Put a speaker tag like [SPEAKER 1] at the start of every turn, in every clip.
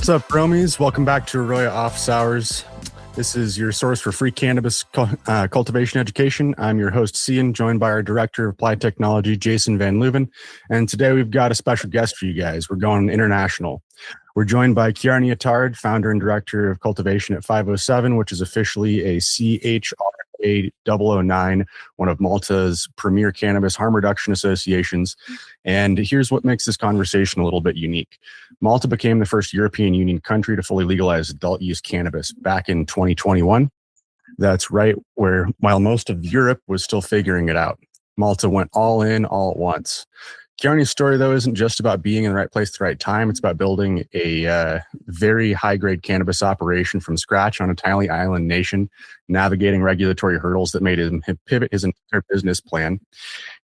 [SPEAKER 1] What's up, Bromies? Welcome back to Arroyo Office Hours. This is your source for free cannabis cultivation education. I'm your host, Cian, joined by our Director of Applied Technology, Jason Van Leuven. And today we've got a special guest for you guys. We're going international. We're joined by Kearny Attard, founder and director of cultivation at 507, which is officially a CHRA 009, one of Malta's premier cannabis harm reduction associations. And here's what makes this conversation a little bit unique. Malta became the first European Union country to fully legalize adult use cannabis back in 2021. That's right while most of Europe was still figuring it out. Malta went all in all at once. Kearny's story, though, isn't just about being in the right place at the right time. It's about building a very high-grade cannabis operation from scratch on a tiny island nation, navigating regulatory hurdles that made him pivot his entire business plan,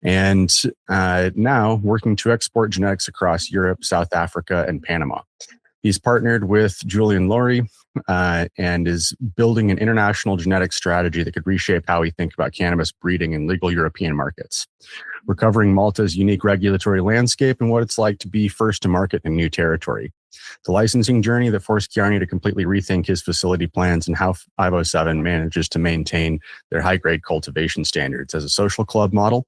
[SPEAKER 1] and now working to export genetics across Europe, South Africa, and Panama. He's partnered with Julian Laurie and is building an international genetic strategy that could reshape how we think about cannabis breeding in legal European markets. We're covering Malta's unique regulatory landscape and what it's like to be first to market in new territory. The licensing journey that forced Kearny to completely rethink his facility plans and how 507 manages to maintain their high-grade cultivation standards as a social club model.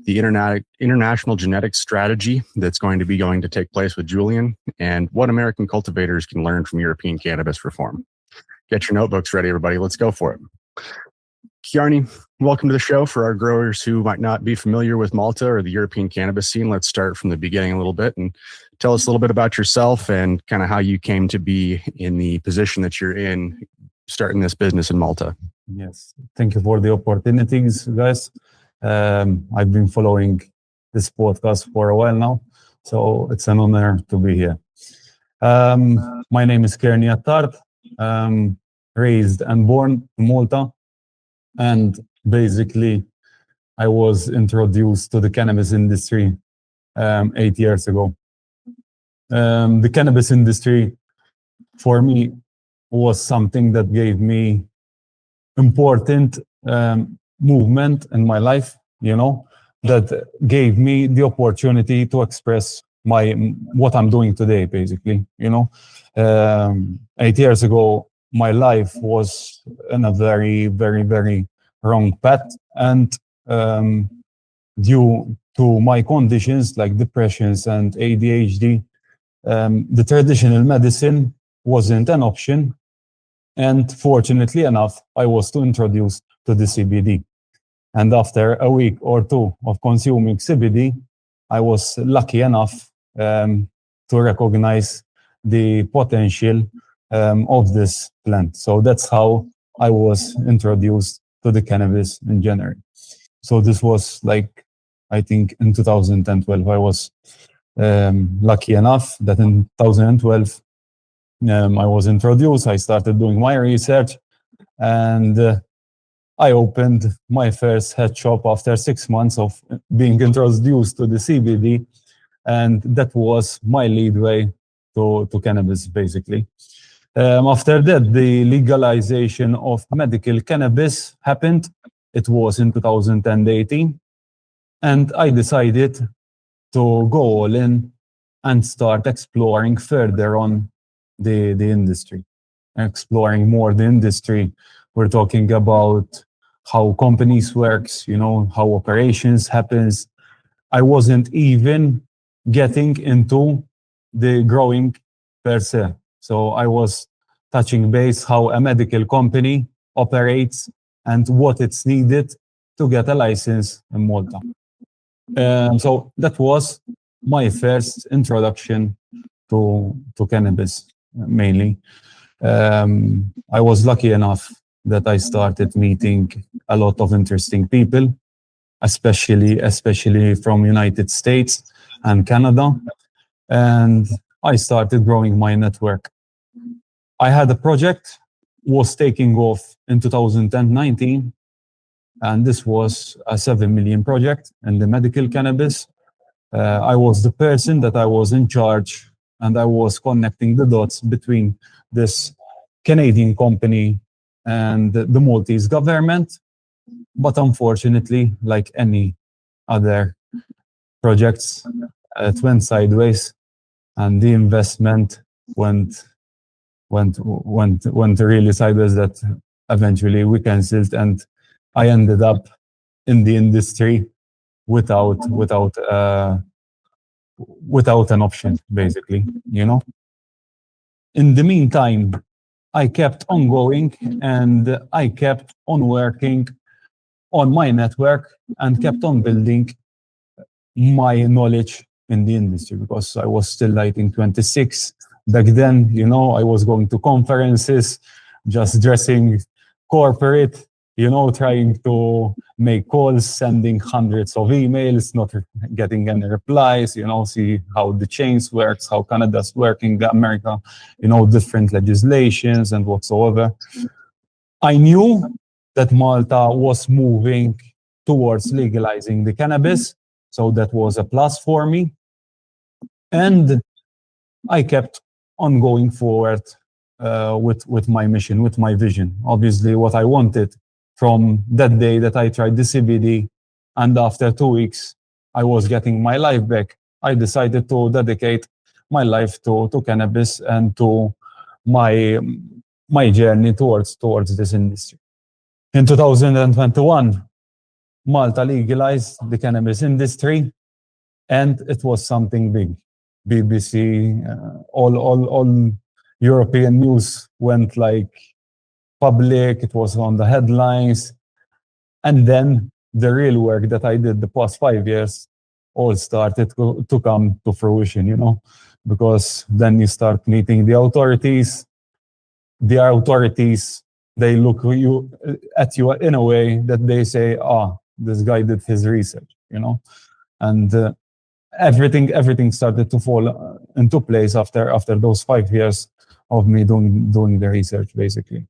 [SPEAKER 1] The international genetics strategy that's going to take place with Julian, and what American cultivators can learn from European cannabis reform. Get your notebooks ready, everybody. Let's go for it. Kearny, welcome to the show. For our growers who might not be familiar with Malta or the European cannabis scene, let's start from the beginning a little bit and tell us a little bit about yourself and kind of how you came to be in the position that you're in, starting this business in Malta.
[SPEAKER 2] Yes, thank you for the opportunities, guys. I've been following this podcast for a while now, so it's an honor to be here. My name is Kearny Attard. Raised and born in Malta. And basically, I was introduced to the cannabis industry 8 years ago. The cannabis industry, for me, was something that gave me important movement in my life, that gave me the opportunity to express what I'm doing today, basically, 8 years ago, my life was in a very, very, very wrong path. And due to my conditions like depressions and ADHD, the traditional medicine wasn't an option. And fortunately enough, I was introduced to the CBD. And after a week or two of consuming CBD, I was lucky enough to recognize the potential of this plant. So that's how I was introduced to the cannabis in January. So this was I think in 2012, I was lucky enough that in 2012, I was introduced. I started doing my research and I opened my first head shop after 6 months of being introduced to the CBD. And that was my lead way to cannabis, basically. After that, the legalization of medical cannabis happened. It was in 2018. And I decided to go all in and start exploring further on the industry, exploring more the industry. We're talking about how companies works, how operations happens. I wasn't even getting into the growing per se. So I was touching base how a medical company operates and what it's needed to get a license in Malta. So that was my first introduction to cannabis, mainly. I was lucky enough that I started meeting a lot of interesting people, especially from United States and Canada. And I started growing my network. I had a project, was taking off in 2019, and this was a 7 million project in the medical cannabis. I was the person that I was in charge, and I was connecting the dots between this Canadian company and the Maltese government. But unfortunately, like any other projects, it went sideways and the investment went went really sideways that eventually we cancelled, and I ended up in the industry without an option, basically, you know. In the meantime, I kept on going and I kept on working on my network and kept on building my knowledge in the industry, because I was still, I think, 26 back then. You know, I was going to conferences, just dressing corporate, you know, trying to make calls, sending hundreds of emails, not getting any replies, you know, see how the chains works, how Canada's working, America, you know, different legislations and whatsoever. I knew that Malta was moving towards legalizing the cannabis, so that was a plus for me. And I kept on going forward with my mission, with my vision. Obviously, what I wanted from that day that I tried the CBD, and after 2 weeks, I was getting my life back. I decided to dedicate my life to cannabis and to my journey towards this industry. In 2021, Malta legalized the cannabis industry, and it was something big. BBC, all European news went like public. It was on the headlines. And then the real work that I did the past 5 years all started to come to fruition, you know, because then you start meeting the authorities. The authorities, they look at you in a way that they say, this guy did his research, you know, and everything started to fall into place after those 5 years of me doing the research, basically.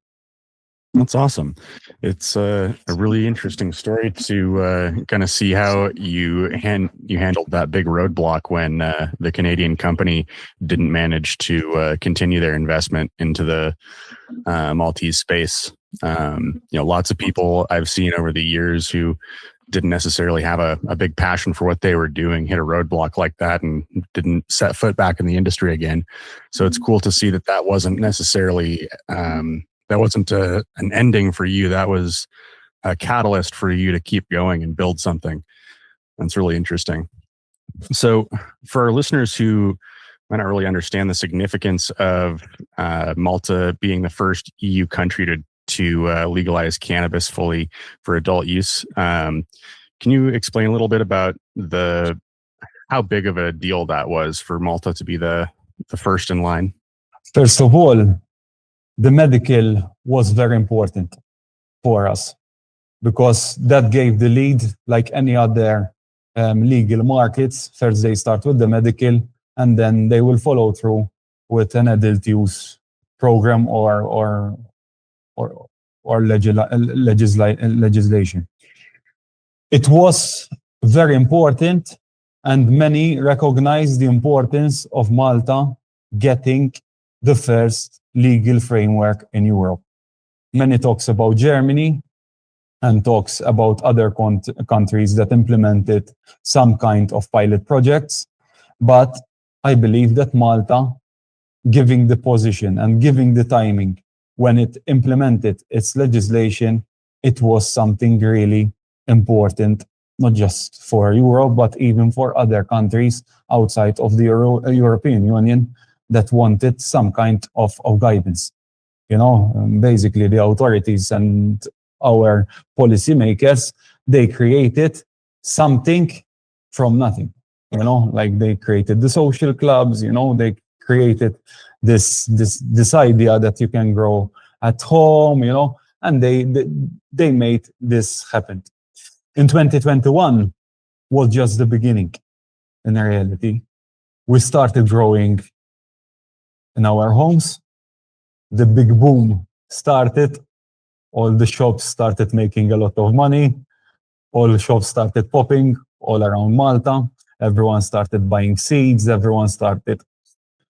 [SPEAKER 1] That's awesome. It's a really interesting story to kind of see how you handled that big roadblock when the Canadian company didn't manage to continue their investment into the Maltese space. You know, lots of people I've seen over the years who didn't necessarily have a big passion for what they were doing, hit a roadblock like that and didn't set foot back in the industry again. So it's cool to see that wasn't necessarily that wasn't an ending for you. That was a catalyst for you to keep going and build something. That's really interesting. So for our listeners who might not really understand the significance of Malta being the first EU country to legalize cannabis fully for adult use, can you explain a little bit about how big of a deal that was for Malta to be the first in line?
[SPEAKER 2] First of all, the medical was very important for us, because that gave the lead. Like any other legal markets, first they start with the medical, and then they will follow through with an adult use program or legislation. It was very important, and many recognize the importance of Malta getting the first legal framework in Europe. Many talks about Germany and talks about other countries that implemented some kind of pilot projects. But I believe that Malta, giving the position and giving the timing when it implemented its legislation, it was something really important, not just for Europe, but even for other countries outside of the European Union that wanted some kind of guidance. You know, basically the authorities and our policymakers, they created something from nothing. You know, like they created the social clubs, you know, they created this idea that you can grow at home, you know, and they made this happen. In 2021 was just the beginning. In reality, we started growing in our homes. The big boom started. All the shops started making a lot of money. All the shops started popping all around Malta. Everyone started buying seeds. Everyone started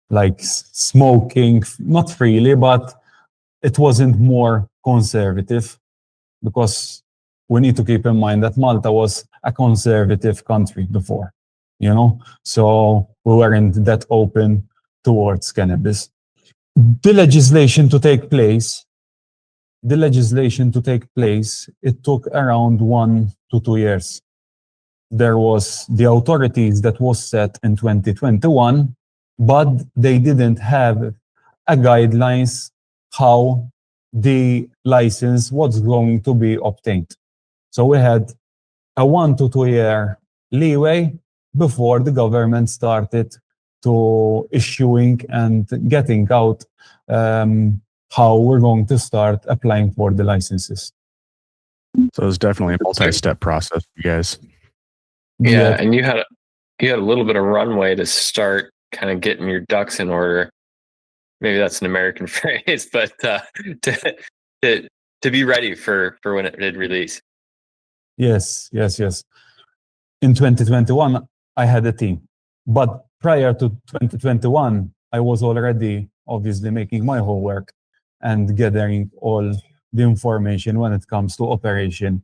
[SPEAKER 2] like smoking, not freely, but it wasn't more conservative, because we need to keep in mind that Malta was a conservative country before, you know, so we weren't that open towards cannabis. The legislation to take place, it took around 1 to 2 years. There was the authorities that was set in 2021, but they didn't have a guidelines how the license was going to be obtained. So we had a 1 to 2 year leeway before the government started to issuing and getting out how we're going to start applying for the licenses.
[SPEAKER 1] So it's definitely a multi-step process, you guys.
[SPEAKER 3] Yeah, and you had a little bit of runway to start kind of getting your ducks in order. Maybe that's an American phrase, but to be ready for when it did release.
[SPEAKER 2] Yes. In 2021, I had a team, but prior to 2021, I was already obviously making my homework and gathering all the information when it comes to operation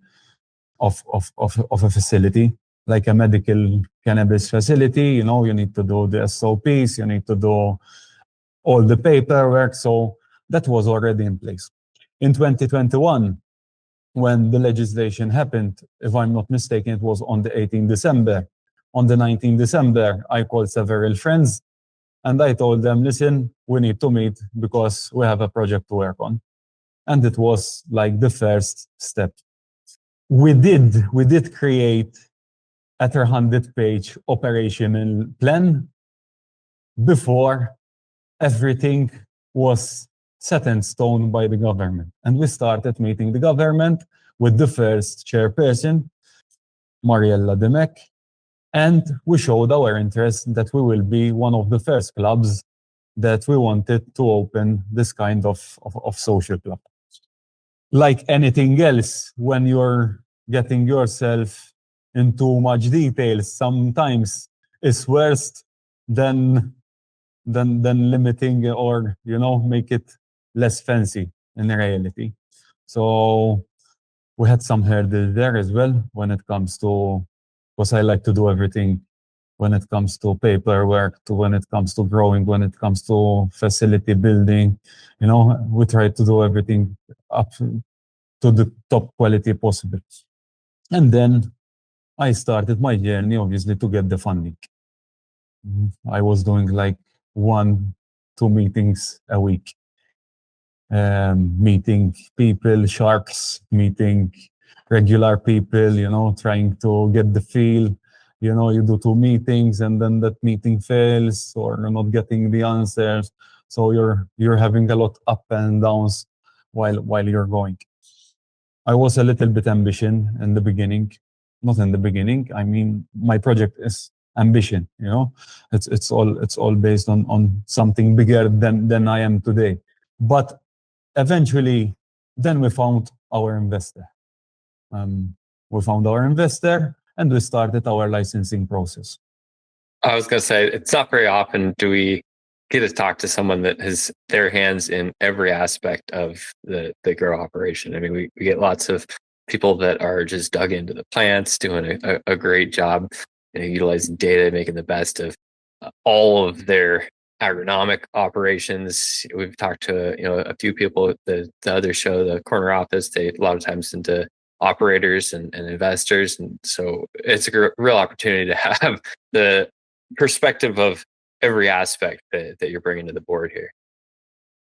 [SPEAKER 2] of a facility, like a medical cannabis facility. You know, you need to do the SOPs, you need to do all the paperwork. So that was already in place. In 2021, when the legislation happened, if I'm not mistaken, it was on the 18th December. On the 19th December, I called several friends and I told them, listen, we need to meet because we have a project to work on. And it was like the first step. We did create a 300-page operational plan before everything was set in stone by the government. And we started meeting the government with the first chairperson, Mariella Demek, and we showed our interest that we will be one of the first clubs that we wanted to open this kind of social club. Like anything else, when you're getting yourself in too much details, sometimes it's worse than limiting or, you know, make it less fancy in reality. So we had some hurdles there as well when it comes to, because I like to do everything when it comes to paperwork, to when it comes to growing, when it comes to facility building. You know, we try to do everything up to the top quality possible. And then I started my journey, obviously, to get the funding. I was doing like 1-2 meetings a week. Meeting people, sharks, meeting regular people, you know, trying to get the feel. You know, you do 2 meetings and then that meeting fails or you're not getting the answers. So you're having a lot up and downs while you're going. I was a little bit ambitious in the beginning. Not in the beginning. I mean, my project is ambition, you know. It's all based on something bigger than I am today. But eventually, then we found our investor. And we started our licensing process.
[SPEAKER 3] I was going to say, it's not very often do we get to talk to someone that has their hands in every aspect of the grow operation. I mean, we get lots of people that are just dug into the plants, doing a great job, you know, utilizing data, making the best of all of their agronomic operations. We've talked to, you know, a few people at the other show, the corner office. They a lot of times into operators and investors, and so it's a real opportunity to have the perspective of every aspect that you're bringing to the board here.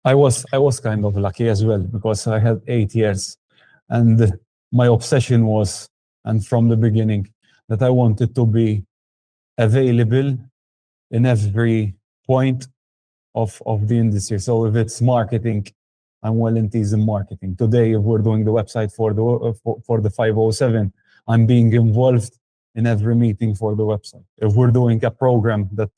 [SPEAKER 2] I was kind of lucky as well because I had 8 years, and my obsession was, and from the beginning, that I wanted to be available in every point of the industry. So if it's marketing, I'm well into in marketing. Today, if we're doing the website for the 507, I'm being involved in every meeting for the website. If we're doing a program that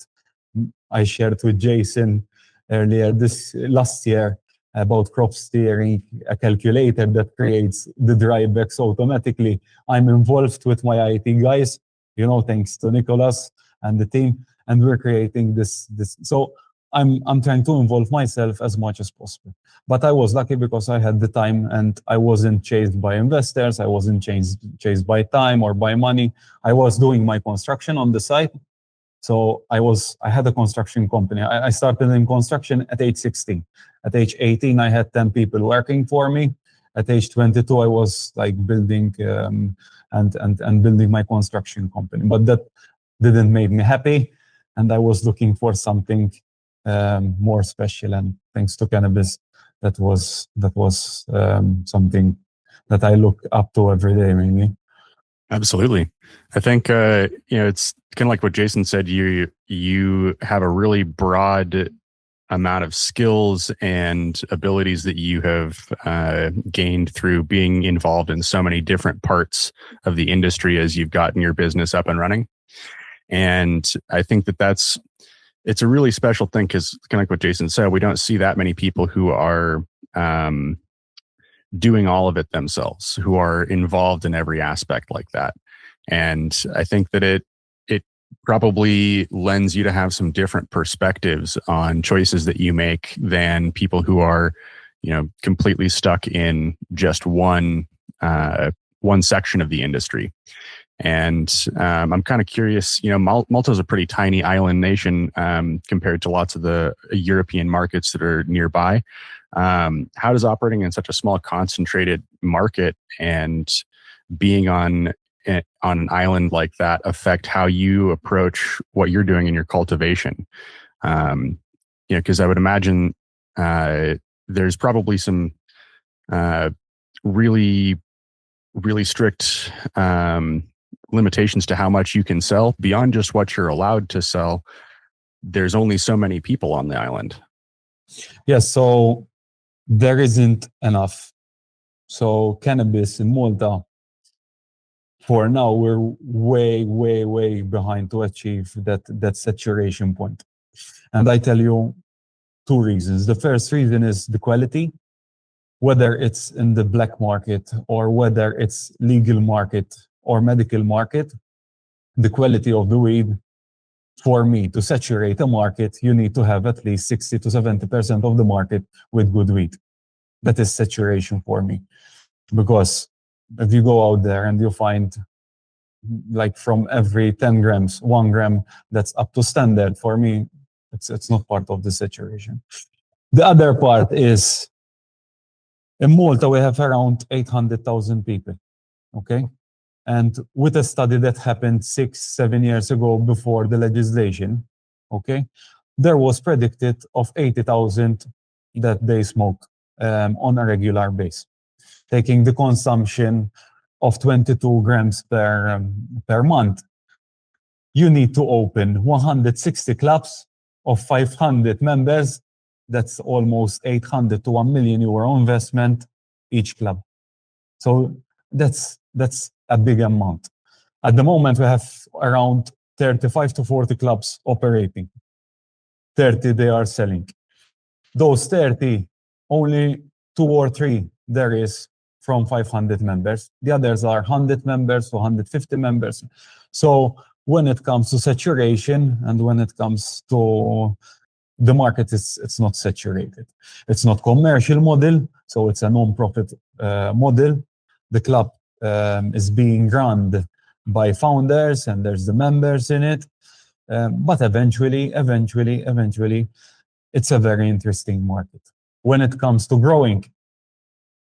[SPEAKER 2] I shared with Jason earlier last year about crop steering, a calculator that creates the dry bags automatically, I'm involved with my IT guys, you know, thanks to Nicholas and the team, and we're creating this. So I'm trying to involve myself as much as possible. But I was lucky because I had the time and I wasn't chased by investors. I wasn't chased by time or by money. I was doing my construction on the side. So I had a construction company. I started in construction at age 16. At age 18, I had 10 people working for me. At age 22, I was like building and building my construction company. But that didn't make me happy, and I was looking for something more special. And thanks to cannabis, that was something that I look up to every day, mainly.
[SPEAKER 1] Absolutely. I think it's kind of like what Jason said. You have a really broad amount of skills and abilities that you have gained through being involved in so many different parts of the industry as you've gotten your business up and running. And I think it's a really special thing, because kind of like what Jason said, we don't see that many people who are doing all of it themselves, who are involved in every aspect like that. And I think that it probably lends you to have some different perspectives on choices that you make than people who are, completely stuck in just one section of the industry. And I'm kind of curious, Malta is a pretty tiny island nation compared to lots of the European markets that are nearby. How does operating in such a small, concentrated market and being on an island like that affect how you approach what you're doing in your cultivation? Because I would imagine there's probably some really, really strict limitations to how much you can sell beyond just what you're allowed to sell. There's only so many people on the island.
[SPEAKER 2] Yes, so there isn't enough. So cannabis in Malta, for now, we're way, way, way behind to achieve that saturation point. And I tell you 2 reasons. The first reason is the quality, whether it's in the black market or whether it's legal market or medical market. The quality of the weed, for me, to saturate a market, you need to have at least 60 to 70% of the market with good weed. That is saturation for me. Because if you go out there and you find, like, from every 10 grams, 1 gram that's up to standard, for me, it's not part of the saturation. The other part is, in Malta, we have around 800,000 people, okay? And with a study that happened 6-7 years ago before the legislation, okay, there was predicted of 80,000 that they smoke on a regular basis. Taking the consumption of 22 grams per month, you need to open 160 clubs of 500 members. That's almost 800 to 1 million euro investment each club. So that's a big amount. At the moment, we have around 35 to 40 clubs operating. 30 they are selling. Those 30, only 2 or 3 there is from 500 members. The others are 100 members to 150 members. So when it comes to saturation and when it comes to the market, it's not saturated. It's not commercial model, so it's a non-profit model. The club is being run by founders and there's the members in it. But eventually, it's a very interesting market. When it comes to growing,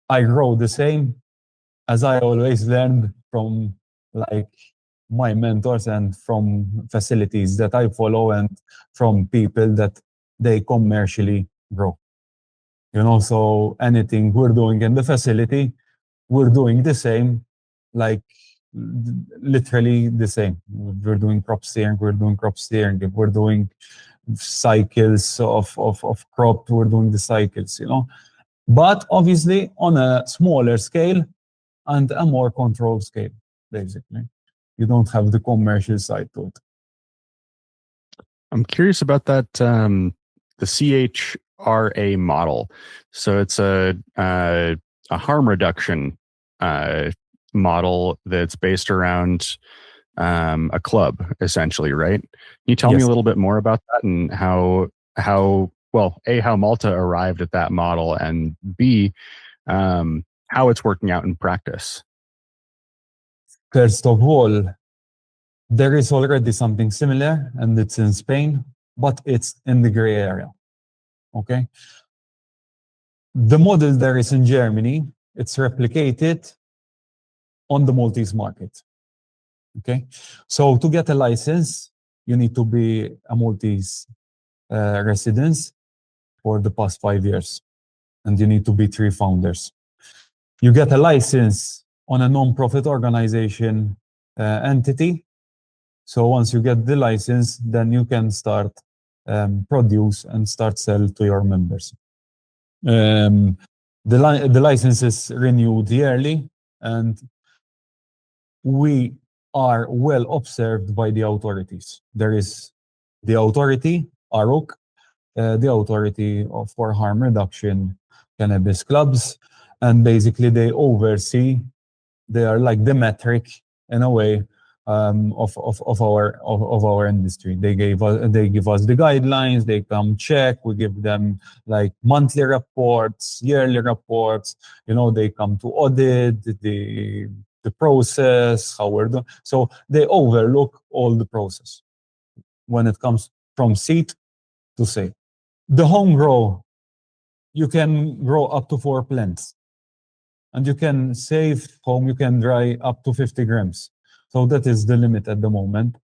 [SPEAKER 2] I grow the same as I always learned from, like, my mentors and from facilities that I follow and from people that they commercially grow. So anything we're doing in the facility, we're doing the same, like literally the same. We're doing crop steering, If we're doing cycles of crop, we're doing the cycles, But obviously on a smaller scale and a more controlled scale, basically. You don't have the commercial side to it.
[SPEAKER 1] I'm curious about that, the CHRA model. So it's a harm reduction model that's based around a club, essentially, right? Can you tell me a little bit more about that and how A, how Malta arrived at that model, and B, how it's working out in practice?
[SPEAKER 2] First of all, There is already something similar, and it's in Spain, but it's in the gray area. Okay. The model there is in Germany. It's replicated on the Maltese market. Okay. So to get a license, you need to be a Maltese resident for the past 5 years, and you need to be 3 founders. You get a license on a non-profit organization entity. So once you get the license, then you can start produce and start sell to your members. The license is renewed yearly, and we are well observed by the authorities. There is the authority, AROC, the authority for harm reduction, cannabis clubs, and basically they oversee. They are like the metric in a way of our industry. They give us the guidelines. They come check. We give them like monthly reports, yearly reports. They come to audit the process, how we're doing. So they overlook all the process when it comes from seed to sale. The home grow, you can grow up to 4 plants. And you can save home, you can dry up to 50 grams. So that is the limit at the moment.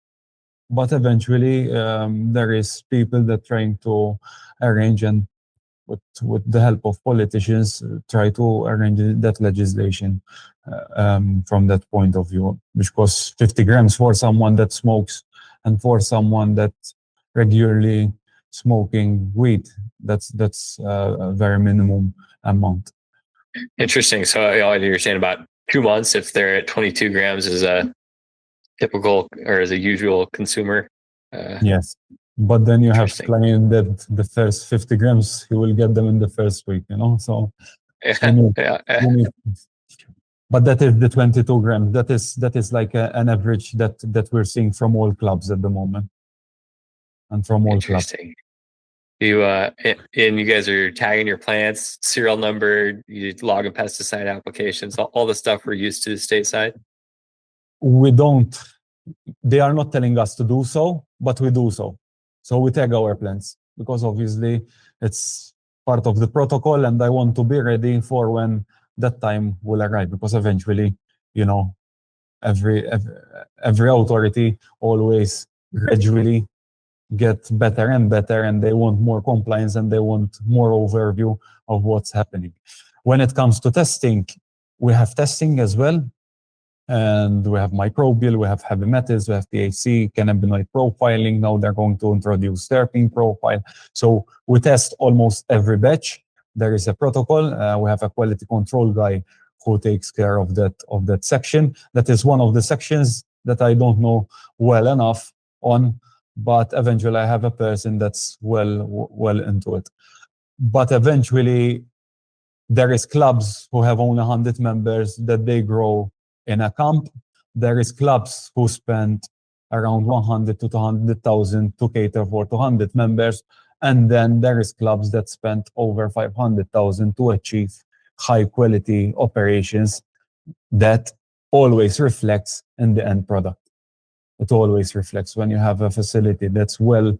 [SPEAKER 2] But eventually, there is people that trying to arrange, and with the help of politicians, try to arrange that legislation from that point of view. Because 50 grams for someone that smokes and for someone that regularly smoking weed, that's a very minimum amount.
[SPEAKER 3] Interesting. So you're saying about 2 months, if they're at 22 grams is a typical or as a usual consumer.
[SPEAKER 2] Yes. But then you have client that the first 50 grams, he will get them in the first week, so. But that is the 22 grams. That is like an average that we're seeing from all clubs at the moment. And from all clubs.
[SPEAKER 3] You and you guys are tagging your plants, serial number, you log in pesticide applications, all the stuff we're used to stateside?
[SPEAKER 2] We don't. They are not telling us to do so, but we do so. So we tag our plants because obviously it's part of the protocol, and I want to be ready for when that time will arrive, because eventually, every authority always gradually get better and better, and they want more compliance and they want more overview of what's happening. When it comes to testing, we have testing as well, and we have microbial, we have heavy metals, we have THC, cannabinoid profiling. Now they're going to introduce terpene profile. So we test almost every batch. There is a protocol. We have a quality control guy who takes care of that section. That is one of the sections that I don't know well enough on, but eventually I have a person that's well into it. But eventually there is clubs who have only 100 members that they grow in a camp. There is clubs who spend around 100 to 200,000 to cater for 200 members. And then there is clubs that spend over 500,000 to achieve high quality operations that always reflects in the end product. It always reflects when you have a facility that's well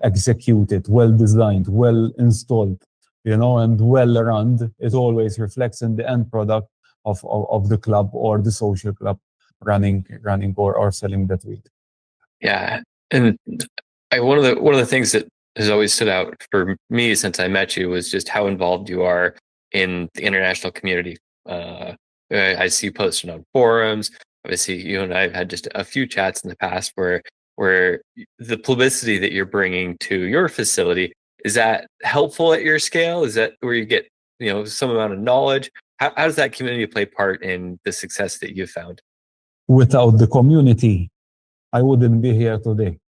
[SPEAKER 2] executed, well designed, well installed, and well run. It always reflects in the end product of the club or the social club running or selling that weed.
[SPEAKER 3] Yeah, and one of the things that has always stood out for me since I met you was just how involved you are in the international community. I see you posted on forums. Obviously, you and I have had just a few chats in the past where the publicity that you're bringing to your facility, is that helpful at your scale? Is that where you get some amount of knowledge? How does that community play part in the success that you've found?
[SPEAKER 2] Without the community, I wouldn't be here today.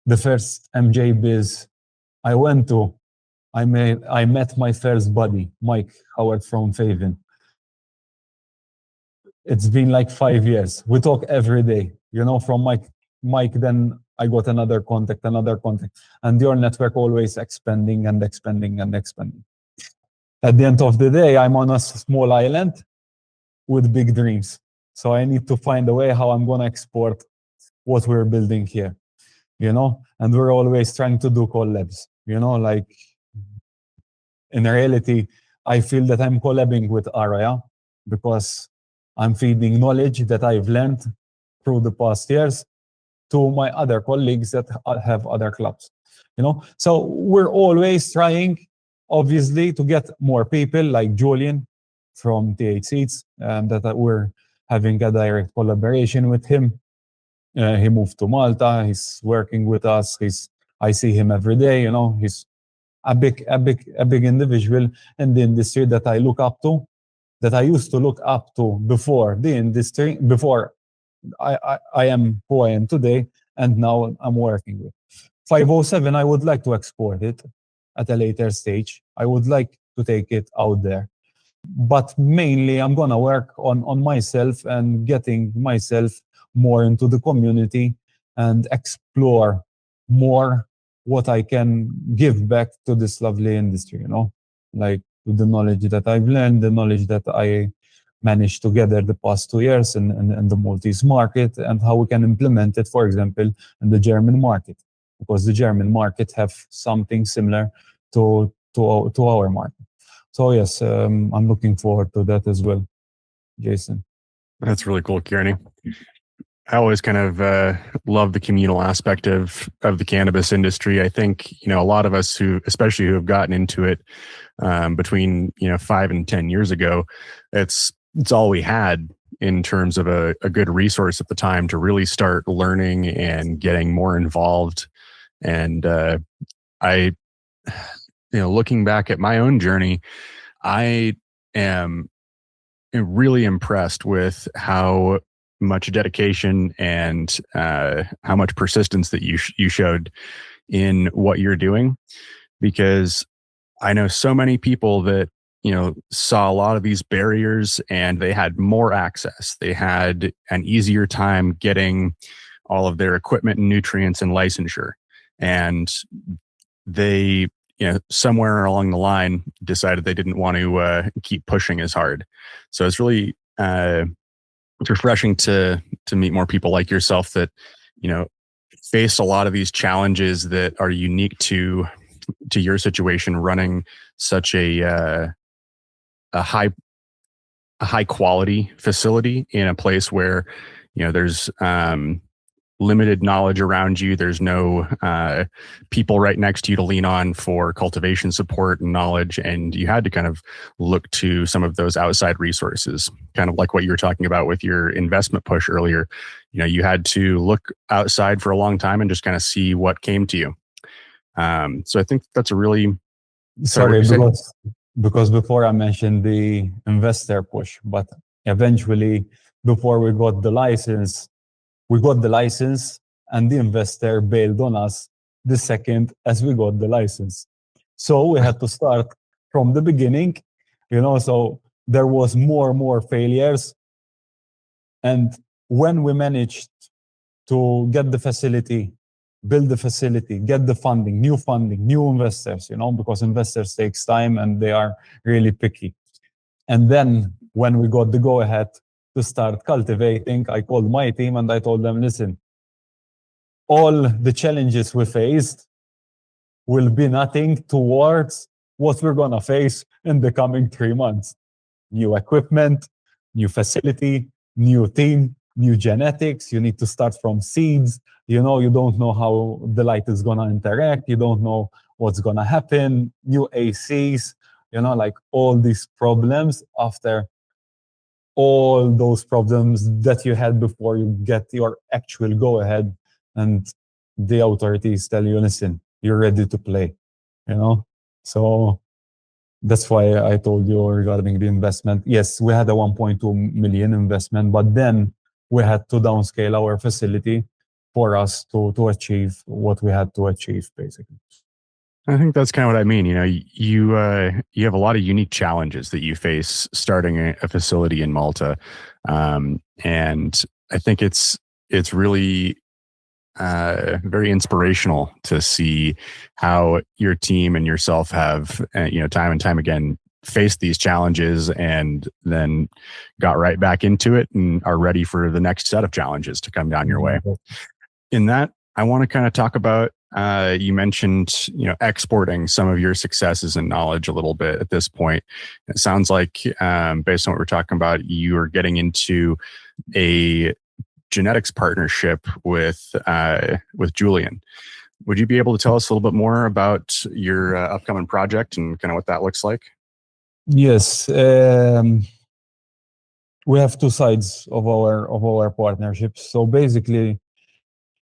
[SPEAKER 2] The first MJ Biz I went to, I met my first buddy, Mike Howard from Faven. It's been like 5 years. We talk every day, from Mike, then I got another contact, and your network always expanding and expanding and expanding. At the end of the day, I'm on a small island with big dreams. So I need to find a way how I'm going to export what we're building here, and we're always trying to do collabs, like in reality, I feel that I'm collabing with Araya because I'm feeding knowledge that I've learned through the past years to my other colleagues that have other clubs, So we're always trying, obviously, to get more people like Julian from TH Seeds, that we're having a direct collaboration with him. He moved to Malta. He's working with us. I see him every day. He's a big individual in the industry that I look up to, that I used to look up to before the industry, before I am who I am today, and now I'm working with. 507, I would like to export it at a later stage. I would like to take it out there. But mainly, I'm going to work on myself and getting myself more into the community and explore more what I can give back to this lovely industry, like the knowledge that I've learned, the knowledge that I managed to gather the past 2 years in the Maltese market, and how we can implement it, for example, in the German market, because the German market have something similar to our market. So yes, I'm looking forward to that as well, Jason.
[SPEAKER 1] That's really cool, Kearny. I always kind of love the communal aspect of the cannabis industry. I think, a lot of us especially who have gotten into it between, 5 and 10 years ago, it's all we had in terms of a good resource at the time to really start learning and getting more involved. And looking back at my own journey, I am really impressed with how much dedication and how much persistence that you showed in what you're doing, because I know so many people that saw a lot of these barriers and they had more access. They had an easier time getting all of their equipment and nutrients and licensure, and they somewhere along the line decided they didn't want to keep pushing as hard. So it's really it's refreshing to meet more people like yourself that face a lot of these challenges that are unique to your situation, running such a high quality facility in a place where there's limited knowledge around you. There's no people right next to you to lean on for cultivation support and knowledge, and you had to kind of look to some of those outside resources, kind of like what you were talking about with your investment push earlier. You had to look outside for a long time and just kind of see what came to you. So I think that's a really
[SPEAKER 2] because before I mentioned the investor push, but eventually before we got the license and the investor bailed on us the second as we got the license. So we had to start from the beginning, so there was more failures. And when we managed to get the facility, build the facility, get the funding, new investors, because investors takes time and they are really picky. And then when we got the go-ahead to start cultivating, I called my team and I told them, listen, all the challenges we faced will be nothing towards what we're going to face in the coming 3 months. New equipment, new facility, new team, new genetics. You need to start from seeds. You don't know how the light is going to interact. You don't know what's going to happen. New ACs, like all these problems after all those problems that you had before you get your actual go-ahead and the authorities tell you, listen, you're ready to play, So that's why I told you regarding the investment. Yes, we had a 1.2 million investment, but then we had to downscale our facility for us to achieve what we had to achieve, basically.
[SPEAKER 1] I think that's kind of what I mean. You have a lot of unique challenges that you face starting a facility in Malta, and I think it's really very inspirational to see how your team and yourself have time and time again faced these challenges and then got right back into it and are ready for the next set of challenges to come down your way. In that, I want to kind of talk about, you mentioned, exporting some of your successes and knowledge a little bit at this point. It sounds like, based on what we're talking about, you are getting into a genetics partnership with Julian. Would you be able to tell us a little bit more about your upcoming project and kind of what that looks like?
[SPEAKER 2] Yes, we have two sides of our partnerships. So basically,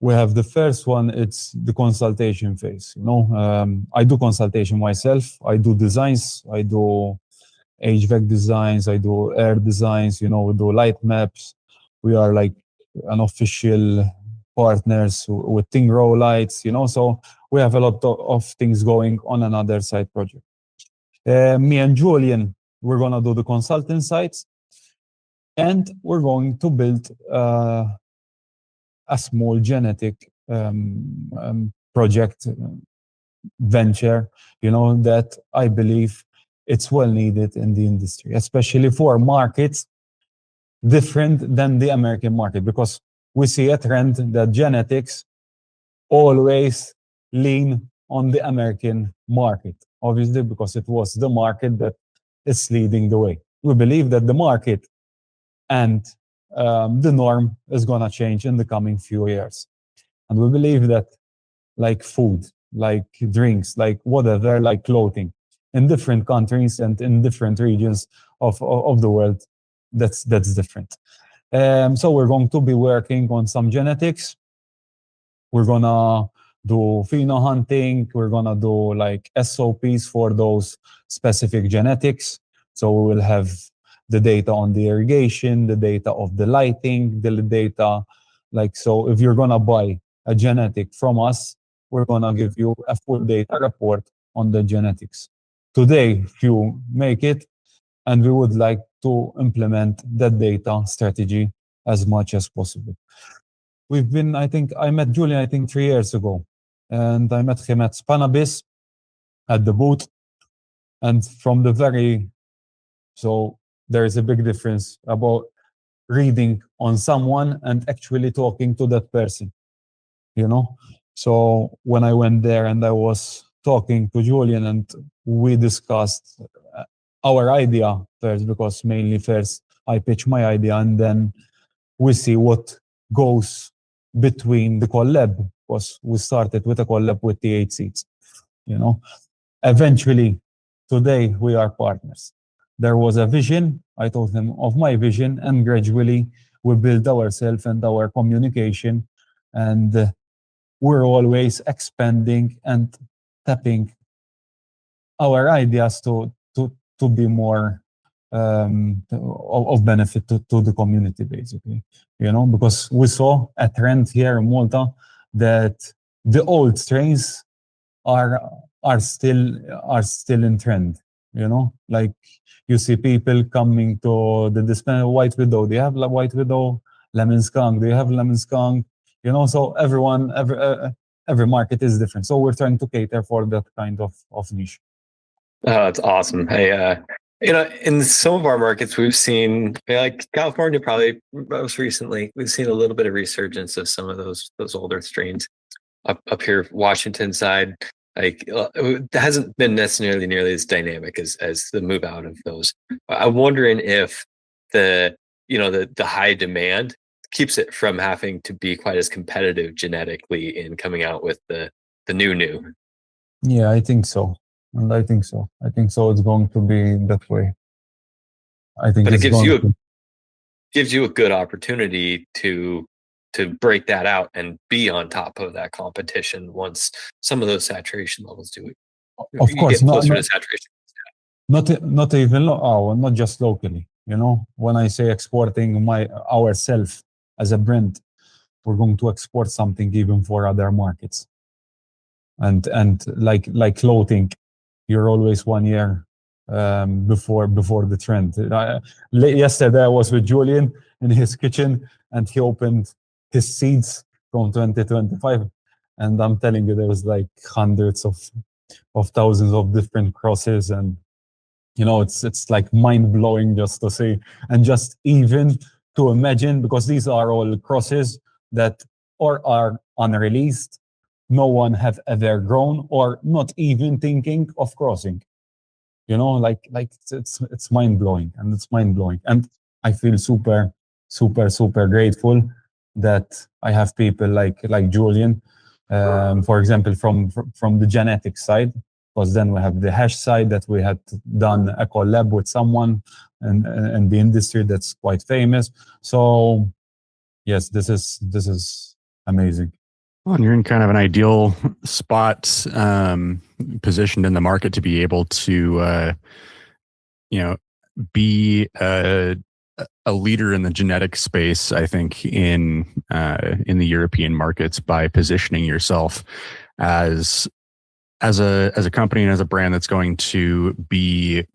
[SPEAKER 2] we have the first one. It's the consultation phase. I do consultation myself. I do designs. I do HVAC designs. I do air designs. We do light maps. We are like an official partners with Ting-Row lights. So we have a lot of things going on another side project. Me and Julian, we're gonna do the consulting sites, and we're going to build a small genetic project venture, that I believe it's well needed in the industry, especially for markets different than the American market, because we see a trend that genetics always lean on the American market, obviously, because it was the market that is leading the way. We believe that the market and the norm is going to change in the coming few years. And we believe that like food, like drinks, like whatever, like clothing, in different countries and in different regions of the world, that's different. So we're going to be working on some genetics. We're going to do pheno hunting. We're going to do like SOPs for those specific genetics. So we will have the data on the irrigation, the data of the lighting, the data. So if you're going to buy a genetic from us, we're going to give you a full data report on the genetics. Today, if you make it, and we would like to implement that data strategy as much as possible. I met Julian, 3 years ago, and I met him at Cannabis at the booth. And so there is a big difference about reading on someone and actually talking to that person, So when I went there and I was talking to Julian, and we discussed our idea first, because mainly first I pitch my idea, and then we see what goes between the collab, because we started with a collab with the 8 seats, Eventually, today we are partners. There was a vision. I told him of my vision, and gradually we build ourselves and our communication, and we're always expanding and tapping our ideas to be more of benefit to the community, basically, because we saw a trend here in Malta that the old strains are still in trend, like you see people coming to the display, White Widow, they have White Widow, Lemon Skunk, they have Lemon Skunk, so every market is different. So we're trying to cater for that kind of niche.
[SPEAKER 3] Oh, that's awesome. Hey, in some of our markets, we've seen, like California, probably most recently, we've seen a little bit of resurgence of some of those older strains. Up here, Washington side, it hasn't been necessarily nearly as dynamic as the move out of those. I'm wondering if the high demand keeps it from having to be quite as competitive genetically in coming out with the new.
[SPEAKER 2] Yeah, I think so. And I think so. It's going to be that way. I think,
[SPEAKER 3] but it gives you a good opportunity to break that out and be on top of that competition once some of those saturation levels do it.
[SPEAKER 2] Of course,
[SPEAKER 3] get closer to saturation.
[SPEAKER 2] Not even not just locally. When I say exporting ourselves as a brand, we're going to export something even for other markets. And like clothing, you're always 1 year before the trend. Yesterday I was with Julian in his kitchen, and he opened his seeds from 2025, and I'm telling you, there was like hundreds of thousands of different crosses, and it's like mind-blowing just to see, and just even to imagine, because these are all crosses that or are unreleased, no one have ever grown or not even thinking of crossing. It's mind-blowing, and it's mind-blowing. And I feel super, super, super grateful that I have people like Julian, for example, from the genetic side, because then we have the hash side that we had done a collab with someone and the industry that's quite famous. So yes, this is amazing.
[SPEAKER 1] Well, and you're in kind of an ideal spot, positioned in the market to be able to, be a leader in the genetic space. I think in the European markets, by positioning yourself as a company and as a brand that's going to be,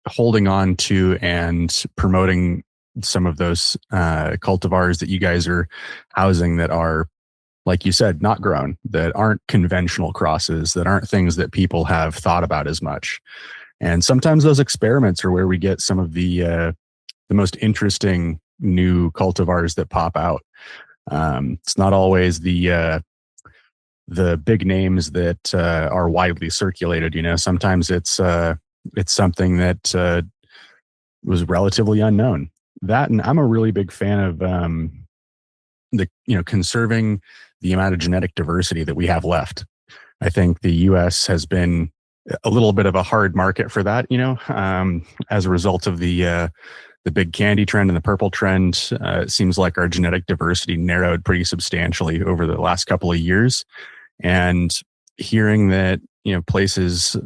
[SPEAKER 1] holding on to and promoting some of those cultivars that you guys are housing that are, like you said, not grown, that aren't conventional crosses, that aren't things that people have thought about as much. And sometimes those experiments are where we get some of the most interesting new cultivars that pop out. It's not always the big names that are widely circulated. Sometimes it's something that was relatively unknown. That, and I'm a really big fan of conserving the amount of genetic diversity that we have left. I think the U.S. has been a little bit of a hard market for that, as a result of the big candy trend and the purple trend. It seems like our genetic diversity narrowed pretty substantially over the last couple of years. And hearing that, places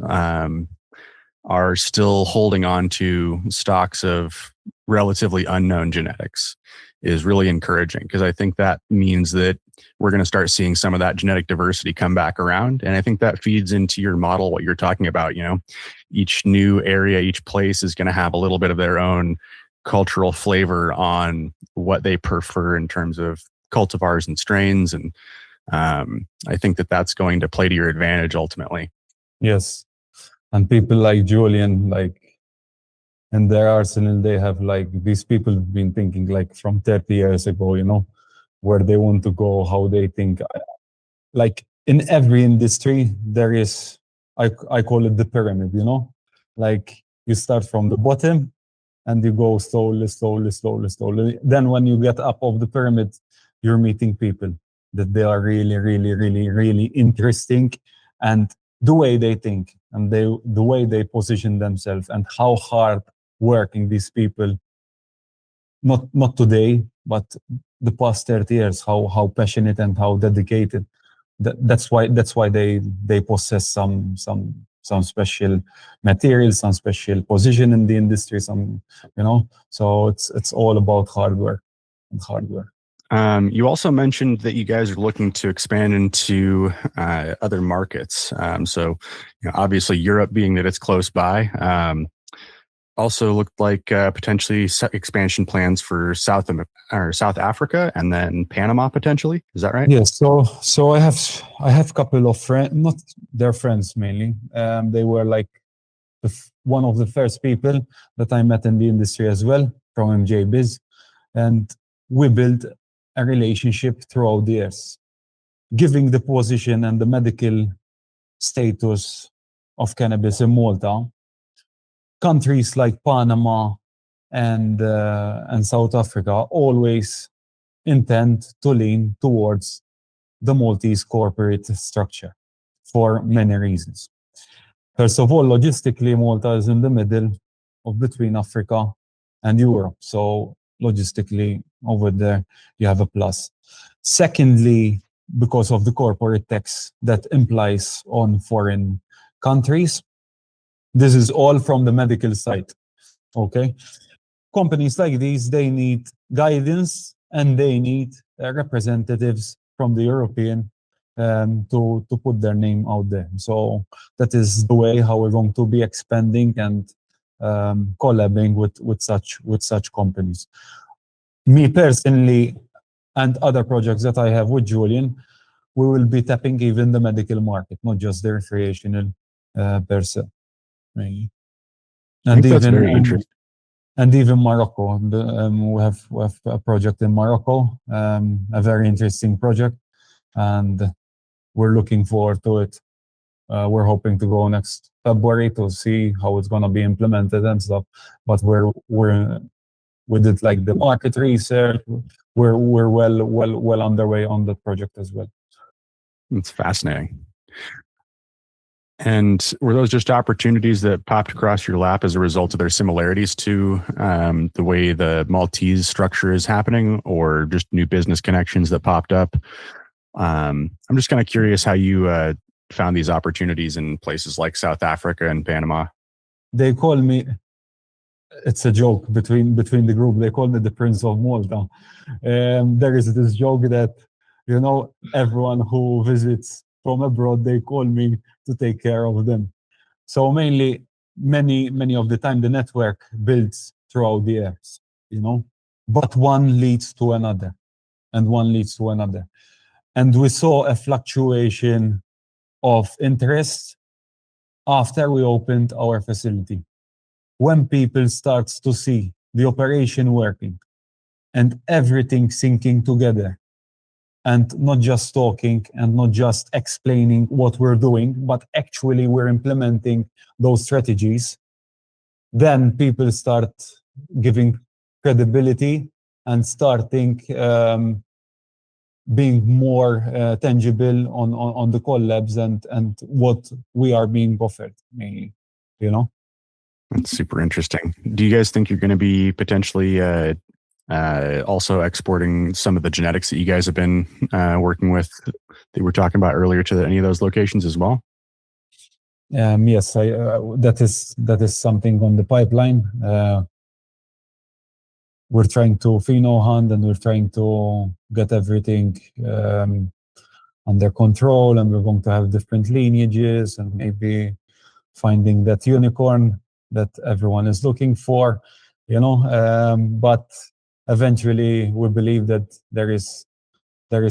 [SPEAKER 1] are still holding on to stocks of relatively unknown genetics is really encouraging, because I think that means that we're going to start seeing some of that genetic diversity come back around. And I think that feeds into your model, what you're talking about. Each new area, each place is going to have a little bit of their own cultural flavor on what they prefer in terms of cultivars and strains. And I think that that's going to play to your advantage ultimately.
[SPEAKER 2] Yes. And people like Julian, in their arsenal, they have these people have been thinking from 30 years ago, where they want to go, how they think. In every industry, there is, I call it the pyramid, you start from the bottom and you go slowly, slowly, slowly, slowly. Then when you get up of the pyramid, you're meeting people that they are really, really, really, really interesting, and the way they think and the way they position themselves and how hard working these people, not today, but the past 30 years, how passionate and how dedicated. That's why they possess some special materials, some special position in the industry, so it's all about hard work and hard work.
[SPEAKER 1] You also mentioned that you guys are looking to expand into other markets. So obviously Europe, being that it's close by, also looked like potentially expansion plans for South Africa and then Panama potentially. Is that right?
[SPEAKER 2] Yes. So I have a couple of friends, not their friends mainly. They were one of the first people that I met in the industry as well, from MJ Biz, and we built a relationship throughout the years, giving the position and the medical status of cannabis in Malta. Countries like Panama and South Africa always intend to lean towards the Maltese corporate structure for many reasons. First of all, logistically, Malta is in the middle of between Africa and Europe. So logistically, over there, you have a plus. Secondly, because of the corporate tax that implies on foreign countries, this is all from the medical side, okay? Companies like these, they need guidance and they need representatives from the European to put their name out there. So that is the way how we're going to be expanding and collabing with such companies. Me personally, and other projects that I have with Julian, we will be tapping even the medical market, not just the recreational per se. Right.
[SPEAKER 1] I think that's very interesting.
[SPEAKER 2] And even Morocco. We have a project in Morocco, a very interesting project, and we're looking forward to it. We're hoping to go next February to see how it's going to be implemented and stuff. But we did like the market research. We're well underway on the project as well.
[SPEAKER 1] It's fascinating. And were those just opportunities that popped across your lap as a result of their similarities to the way the Maltese structure is happening, or just new business connections that popped up? I'm just kind of curious how you found these opportunities in places like South Africa and Panama.
[SPEAKER 2] They call me, it's a joke between the group, they call me the Prince of Malta. There is this joke that, everyone who visits from abroad, they call me to take care of them. So mainly, many of the time, the network builds throughout the years, but one leads to another, and one leads to another. And we saw a fluctuation of interest after we opened our facility. When people start to see the operation working and everything syncing together, and not just talking and not just explaining what we're doing, but actually we're implementing those strategies, then people start giving credibility and starting being more tangible on the collabs and what we are being offered, mainly,
[SPEAKER 1] That's super interesting. Do you guys think you're going to be potentially also exporting some of the genetics that you guys have been working with that we were talking about earlier to any of those locations as well?
[SPEAKER 2] Yes, that is something on the pipeline. We're trying to pheno hunt, and we're trying to get everything under control, and we're going to have different lineages and maybe finding that unicorn that everyone is looking for, but eventually we believe that there is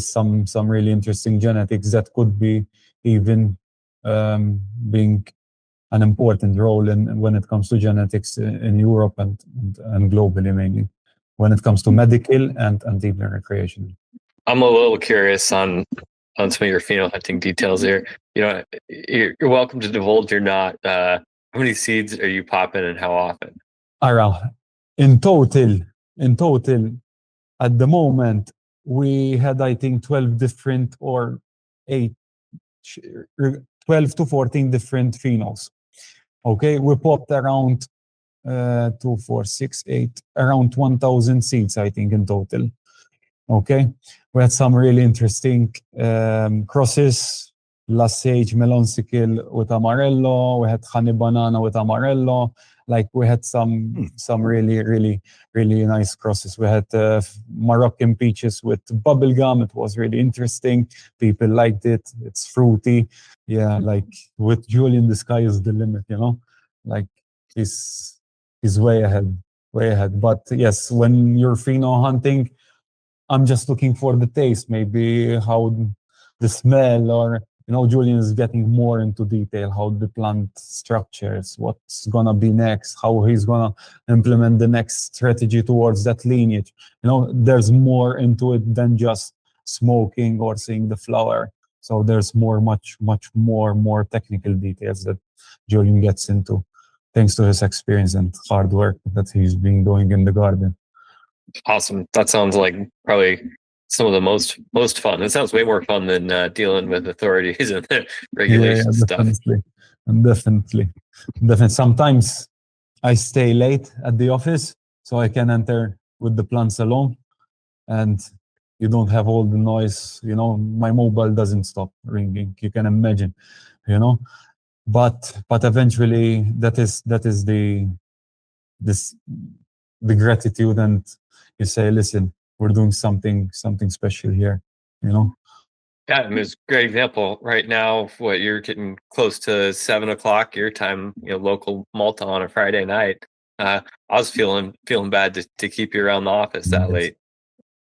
[SPEAKER 2] some really interesting genetics that could be even being an important role when it comes to genetics in Europe and globally, mainly when it comes to medical and even recreational.
[SPEAKER 3] I'm a little curious on some of your pheno hunting details here. You're welcome to divulge or not. How many seeds are you popping and how often?
[SPEAKER 2] In total, at the moment, we had, I think, 12 different or 12 to 14 different phenos. Okay, we popped around 2, 4, 6, 8, around 1,000 seeds, I think, in total. Okay, we had some really interesting crosses. Last Sage Melonsicle with Amarello. We had Honey Banana with Amarello. Like, we had some really nice crosses. We had Moroccan peaches with bubblegum. It was really interesting. People liked it. It's fruity. Yeah, like with Julian, the sky is the limit, Like, he's way ahead. But yes, when you're pheno hunting, I'm just looking for the taste, maybe how the smell, or Julian is getting more into detail, how the plant structures, what's gonna be next, how he's gonna implement the next strategy towards that lineage. There's more into it than just smoking or seeing the flower. So there's much more technical details that Julian gets into, thanks to his experience and hard work that he's been doing in the garden.
[SPEAKER 3] Awesome. That sounds like probably some of the most fun. It sounds way more fun than dealing with authorities and regulations stuff.
[SPEAKER 2] Definitely. Sometimes I stay late at the office so I can enter with the plants alone, and you don't have all the noise. My mobile doesn't stop ringing. You can imagine, But eventually, that is the gratitude, and you say, listen, we're doing something special here,
[SPEAKER 3] Yeah, I mean, it's a great example. Right now, you're getting close to 7 o'clock your time, local Malta on a Friday night. I was feeling bad to keep you around the office that late.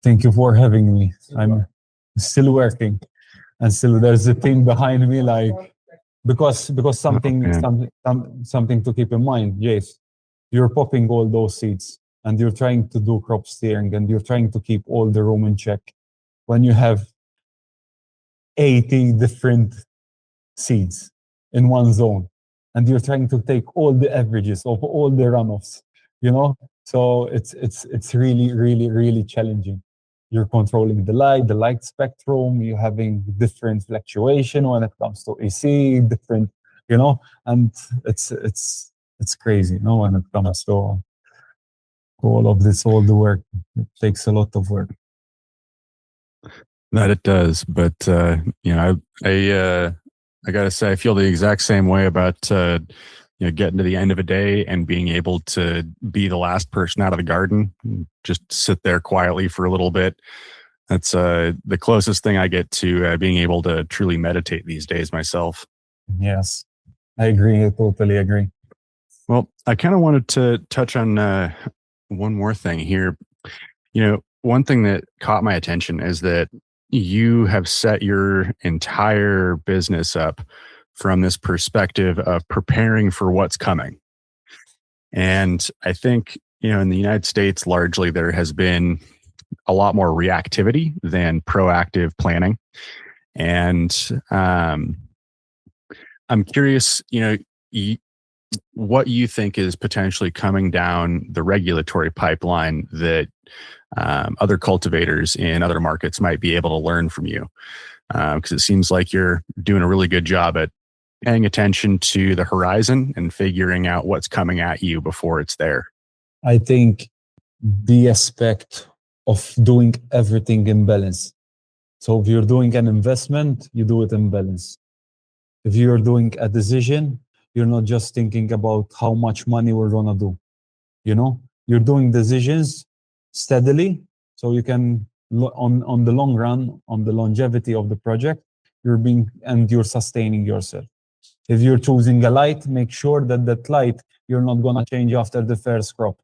[SPEAKER 2] Thank you for having me. I'm still working, and still there's a team behind me, like, because something to keep in mind, Jace. you're popping all those seeds and you're trying to do crop steering and you're trying to keep all the room in check when you have 80 different seeds in one zone and you're trying to take all the averages of all the runoffs, so it's really, really, really challenging. You're controlling the light spectrum, you're having different fluctuation when it comes to AC, different, and it's crazy, when it comes to all of this, all the work. It takes a lot of work.
[SPEAKER 1] That it does, but I gotta say, I feel the exact same way about getting to the end of a day and being able to be the last person out of the garden, just sit there quietly for a little bit. That's the closest thing I get to being able to truly meditate these days myself.
[SPEAKER 2] Yes, I agree. I totally agree.
[SPEAKER 1] Well, I kind of wanted to touch on one more thing here. One thing that caught my attention is that you have set your entire business up from this perspective of preparing for what's coming. And I think, in the United States, largely there has been a lot more reactivity than proactive planning. And I'm curious, what you think is potentially coming down the regulatory pipeline that other cultivators in other markets might be able to learn from you. Because it seems like you're doing a really good job at paying attention to the horizon and figuring out what's coming at you before it's there.
[SPEAKER 2] I think the aspect of doing everything in balance. So if you're doing an investment, you do it in balance. If you're doing a decision, you're not just thinking about how much money we're going to do. You're doing decisions steadily, so you can, on the long run, on the longevity of the project, you're sustaining yourself. If you're choosing a light, make sure that light, you're not going to change after the first crop,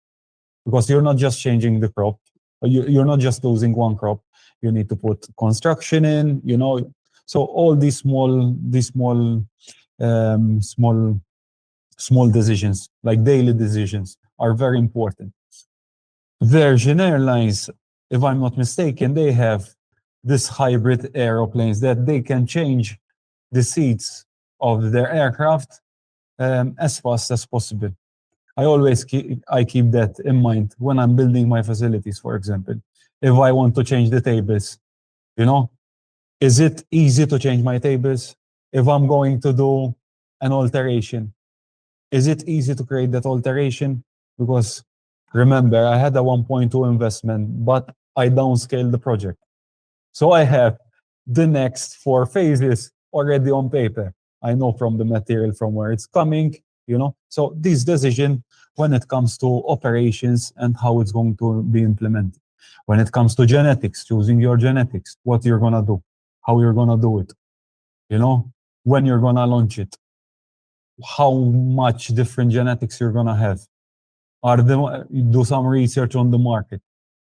[SPEAKER 2] because you're not just changing the crop. You're not just losing one crop. You need to put construction in, so all these small decisions, like daily decisions, are very important. Virgin Airlines, if I'm not mistaken, they have this hybrid aeroplanes that they can change the seats of their aircraft as fast as possible. I keep that in mind when I'm building my facilities, for example. If I want to change the tables, is it easy to change my tables? If I'm going to do an alteration, is it easy to create that alteration? Because remember, I had a 1.2 investment, but I downscaled the project. So I have the next 4 phases already on paper. I know from the material from where it's coming, So this decision when it comes to operations and how it's going to be implemented. When it comes to genetics, choosing your genetics, what you're going to do, how you're going to do it, when you're going to launch it, how much different genetics you're going to have. Do some research on the market,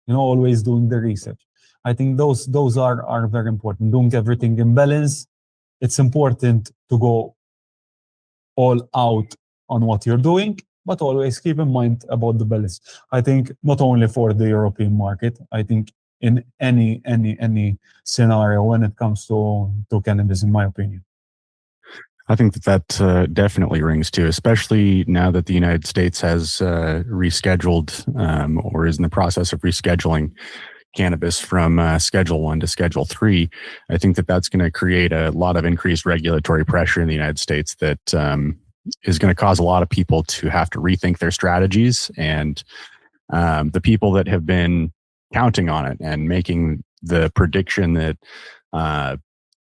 [SPEAKER 2] always doing the research. I think those are very important. Doing everything in balance. It's important to go all out on what you're doing, but always keep in mind about the balance. I think not only for the European market, I think in any scenario when it comes to cannabis, in my opinion.
[SPEAKER 1] I think that definitely rings too, especially now that the United States has rescheduled or is in the process of rescheduling cannabis from Schedule 1 to Schedule 3. I think that's going to create a lot of increased regulatory pressure in the United States that is going to cause a lot of people to have to rethink their strategies. And the people that have been counting on it and making the prediction that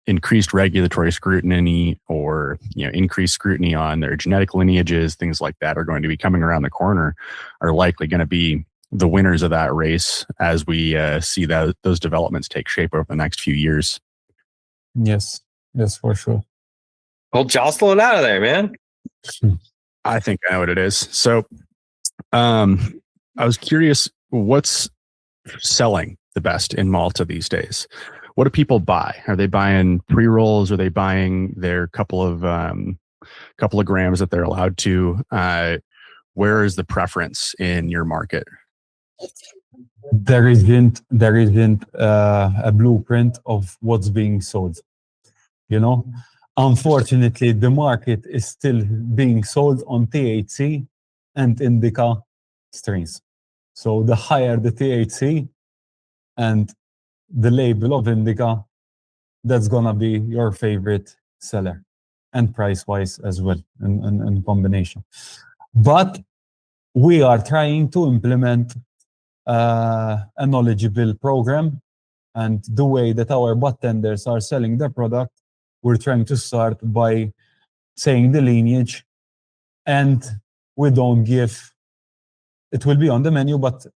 [SPEAKER 1] increased regulatory scrutiny or increased scrutiny on their genetic lineages, things like that, are going to be coming around the corner, are likely going to be the winners of that race as we see those developments take shape over the next few years.
[SPEAKER 2] Yes, for sure.
[SPEAKER 3] Well, jostle it out of there, man.
[SPEAKER 1] I think I know what it is. So I was curious, what's selling the best in Malta these days? What do people buy? Are they buying pre-rolls? Are they buying their couple of grams that they're allowed to? where is the preference in your market?
[SPEAKER 2] There isn't a blueprint of what's being sold. Unfortunately, the market is still being sold on THC and indica strains. So the higher the THC and the label of indica, that's gonna be your favorite seller, and price-wise as well, in combination. But we are trying to implement a knowledgeable program, and the way that our bartenders are selling their product, we're trying to start by saying the lineage, and we don't give, it will be on the menu, but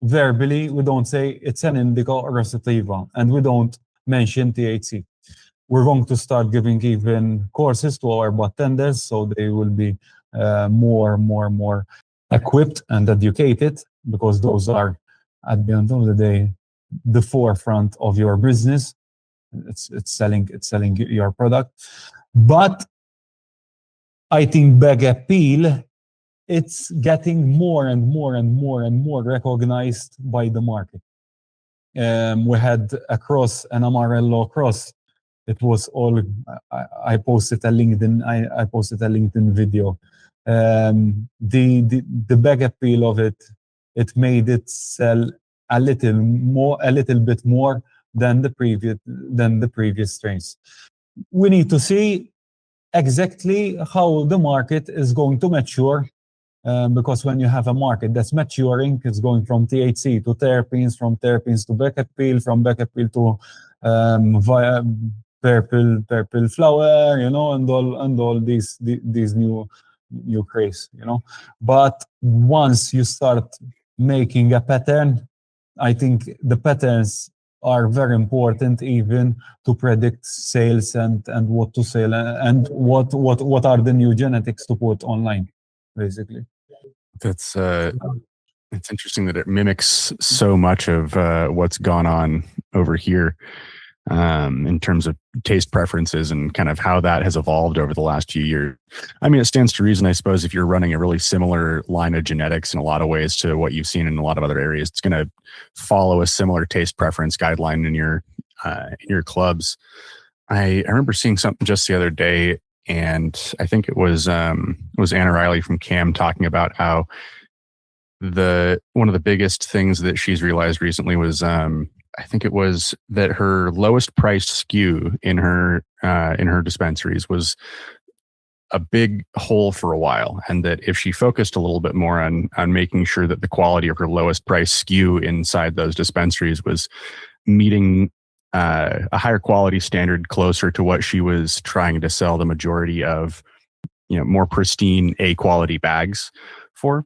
[SPEAKER 2] verbally we don't say it's an indica or a sativa, and we don't mention THC. We're going to start giving even courses to our bartenders, so they will be more equipped and educated, because those are, at the end of the day, the forefront of your business. It's selling your product. But I think bag appeal, it's getting more and more recognized by the market. We had a cross, an Amarillo cross. It was all, I posted a LinkedIn video. The bag appeal of it made it sell a little bit more than the previous strains. We need to see exactly how the market is going to mature, because when you have a market that's maturing, it's going from THC to terpenes, from terpenes to back appeal, from back appeal to via purple flower, and all these new craze, But once you start making a pattern, I think the patterns are very important, even to predict sales and what to sell and what are the new genetics to put online, basically.
[SPEAKER 1] That's it's interesting that it mimics so much of what's gone on over here in terms of taste preferences and kind of how that has evolved over the last few years. I mean, it stands to reason, I suppose, if you're running a really similar line of genetics in a lot of ways to what you've seen in a lot of other areas, it's going to follow a similar taste preference guideline in your clubs. I remember seeing something just the other day, and I think it was Anna Riley from CAM talking about how one of the biggest things that she's realized recently was I think it was that her lowest priced SKU in her dispensaries was a big hole for a while, and that if she focused a little bit more on making sure that the quality of her lowest price SKU inside those dispensaries was meeting a higher quality standard closer to what she was trying to sell the majority of, more pristine A quality bags for,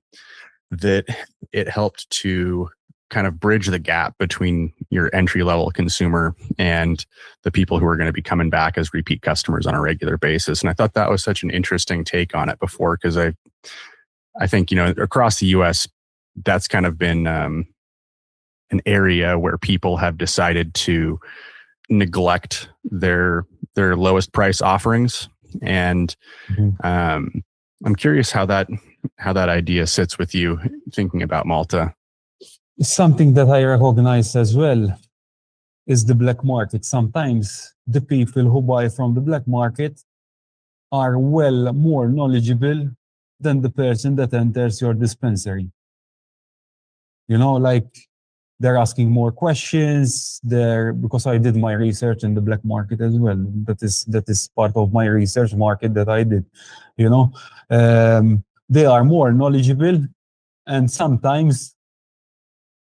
[SPEAKER 1] that it helped to kind of bridge the gap between your entry level consumer and the people who are going to be coming back as repeat customers on a regular basis. And I thought that was such an interesting take on it before, because I think, across the US, that's kind of been an area where people have decided to neglect their lowest price offerings. And I'm curious how that idea sits with you, thinking about Malta.
[SPEAKER 2] Something that I recognize as well is the black market. Sometimes the people who buy from the black market are well more knowledgeable than the person that enters your dispensary. Like they're asking more questions there, because I did my research in the black market as well. That is part of my research market that I did. They are more knowledgeable, and sometimes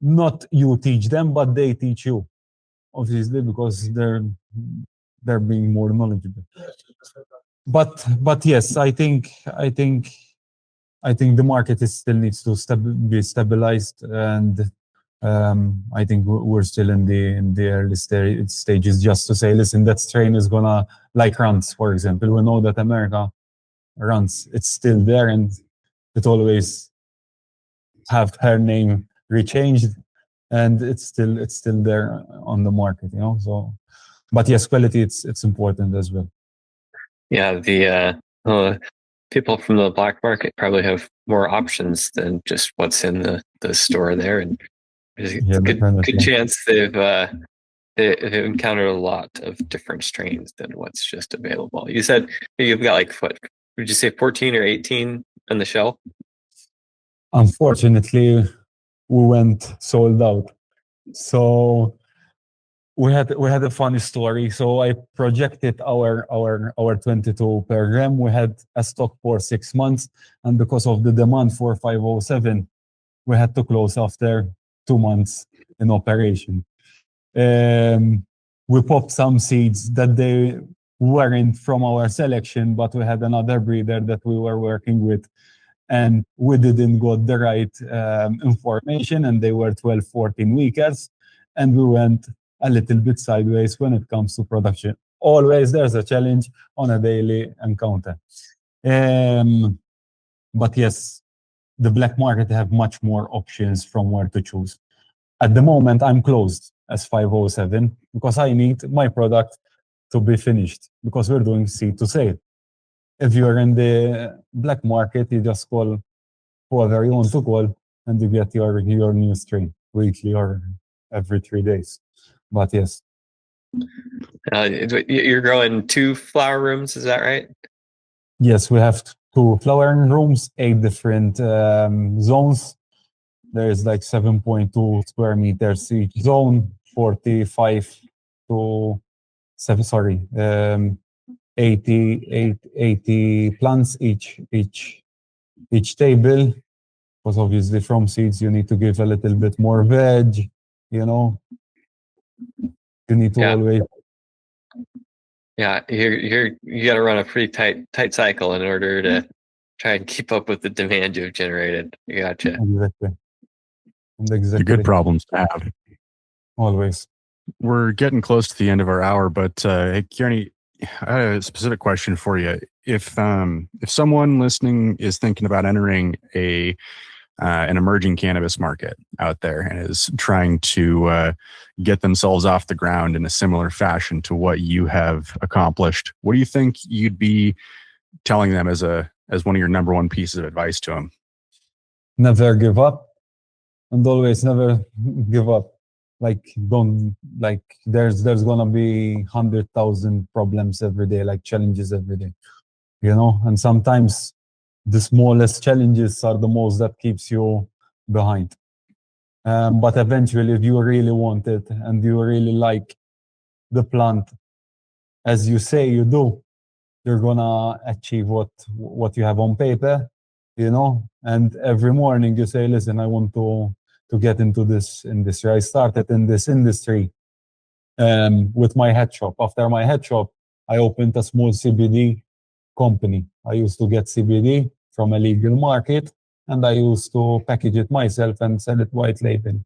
[SPEAKER 2] not you teach them, but they teach you, obviously, because they're being more knowledgeable. But yes, I think the market still needs to be stabilized, and I think we're still in the early stages. Just to say, listen, that strain is gonna, like runs, for example. We know that America runs, it's still there, and it always have her name rechanged, and it's still there on the market, So, but yes, quality, it's important as well.
[SPEAKER 3] Yeah, people from the black market probably have more options than just what's in the store there, and there's a good chance they've encountered a lot of different strains than what's just available. You said you've got like what? Would you say 14 or 18 on the shelf?
[SPEAKER 2] Unfortunately, we went sold out. So we had a funny story. So I projected our 22 per gram. We had a stock for 6 months, and because of the demand for 507, we had to close after 2 months in operation. We popped some seeds that they weren't from our selection, but we had another breeder that we were working with, and we didn't got the right information, and they were 12, 14 weekers, and we went a little bit sideways when it comes to production. Always there's a challenge on a daily encounter. But yes, the black market have much more options from where to choose. At the moment, I'm closed as 507 because I need my product to be finished because we're doing seed to sale. If you're in the black market, you just call whoever you want to call and you get your new strain weekly or every 3 days. But yes.
[SPEAKER 3] You're growing 2 flower rooms, is that right?
[SPEAKER 2] Yes, we have 2 flowering rooms, 8 different zones. There is like 7.2 square meters each zone, 45 to 80 plants each table. Because obviously from seeds you need to give a little bit more veg, you know. You need to always.
[SPEAKER 3] Yeah, you got to run a pretty tight cycle in order to try and keep up with the demand you've generated. You gotcha.
[SPEAKER 2] Exactly.
[SPEAKER 1] The good problems to have.
[SPEAKER 2] Always.
[SPEAKER 1] We're getting close to the end of our hour, but hey, Kearny, I had a specific question for you. If someone listening is thinking about entering an emerging cannabis market out there and is trying to get themselves off the ground in a similar fashion to what you have accomplished, what do you think you'd be telling them as one of your number one pieces of advice to them?
[SPEAKER 2] Never give up, and always never give up. There's gonna be 100,000 problems every day, like challenges every day, you know. And sometimes the smallest challenges are the most that keeps you behind. But eventually, if you really want it and you really like the plant, as you say you do, you're gonna achieve what you have on paper, you know. And every morning you say, listen, I want to get into this industry. I started in this industry with my head shop. After my head shop, I opened a small CBD company. I used to get CBD from a legal market, and I used to package it myself and sell it white label.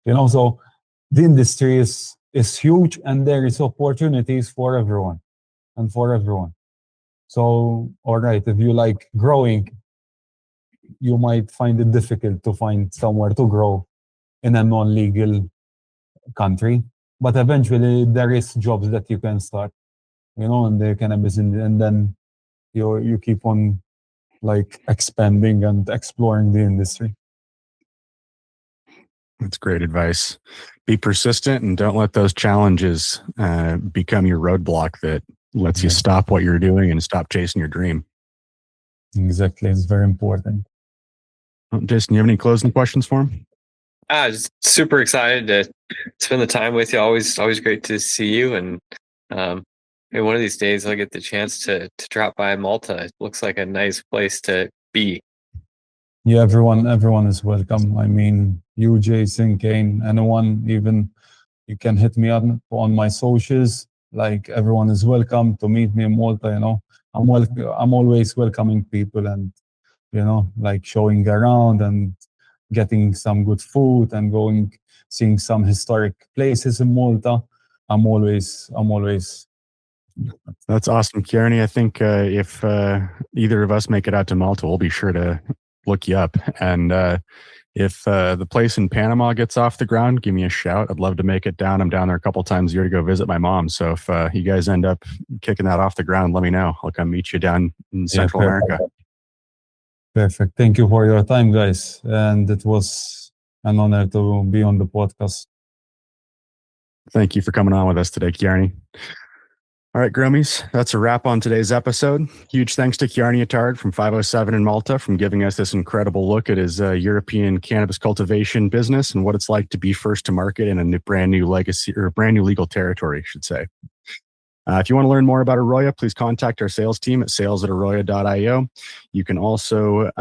[SPEAKER 2] You know, so the industry is huge, and there is opportunities for everyone. So, all right, if you like growing, you might find it difficult to find somewhere to grow in a non-legal country, but eventually there is jobs that you can start, you know, in the cannabis, and then you keep on like expanding and exploring the industry.
[SPEAKER 1] That's great advice. Be persistent and don't let those challenges become your roadblock that lets you stop what you're doing and stop chasing your dream.
[SPEAKER 2] Exactly. It's very important.
[SPEAKER 1] Well, Jason, you have any closing questions for him?
[SPEAKER 3] Just super excited to spend the time with you. Always great to see you. And maybe one of these days I'll get the chance to drop by Malta. It looks like a nice place to be.
[SPEAKER 2] Yeah, everyone is welcome. I mean, you, Jason, Kane, anyone, even you can hit me up on my socials. Like, everyone is welcome to meet me in Malta, you know. I'm always welcoming people, and, you know, like showing around and getting some good food and seeing some historic places in Malta. I'm always.
[SPEAKER 1] That's awesome, Kearny. I think if either of us make it out to Malta, we'll be sure to look you up. And if the place in Panama gets off the ground, give me a shout. I'd love to make it down. I'm down there a couple times a year to go visit my mom. So if you guys end up kicking that off the ground, let me know. I'll come meet you down in Central America.
[SPEAKER 2] Perfect. Thank you for your time, guys. And it was an honor to be on the podcast.
[SPEAKER 1] Thank you for coming on with us today, Kearny. All right, Grummies, that's a wrap on today's episode. Huge thanks to Kearny Attard from 507 in Malta for giving us this incredible look at his European cannabis cultivation business and what it's like to be first to market in a brand new legal territory, I should say. If you want to learn more about Arroyo, please contact our sales team at sales@arroyo.io. You can also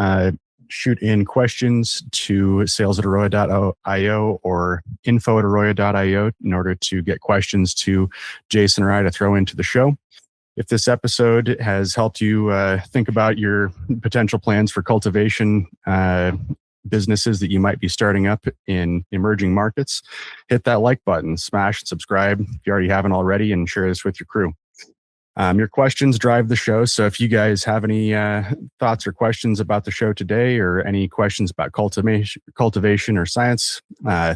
[SPEAKER 1] shoot in questions to sales@arroyo.io or info@arroyo.io in order to get questions to Jason or I to throw into the show. If this episode has helped you think about your potential plans for cultivation businesses that you might be starting up in emerging markets, hit that like button, smash and subscribe if you already haven't already, and share this with your crew. Your questions drive the show. So if you guys have any thoughts or questions about the show today, or any questions about cultivation or science,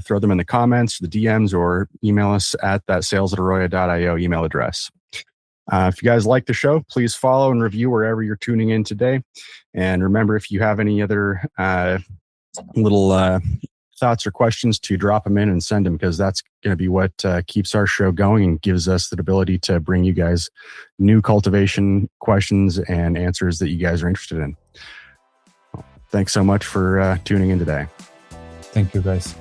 [SPEAKER 1] throw them in the comments, the DMs, or email us at that sales@arroyo.io email address. If you guys like the show, please follow and review wherever you're tuning in today. And remember, if you have any other little thoughts or questions, to drop them in and send them, because that's going to be what keeps our show going and gives us the ability to bring you guys new cultivation questions and answers that you guys are interested in. Thanks so much for tuning in today.
[SPEAKER 2] Thank you, guys.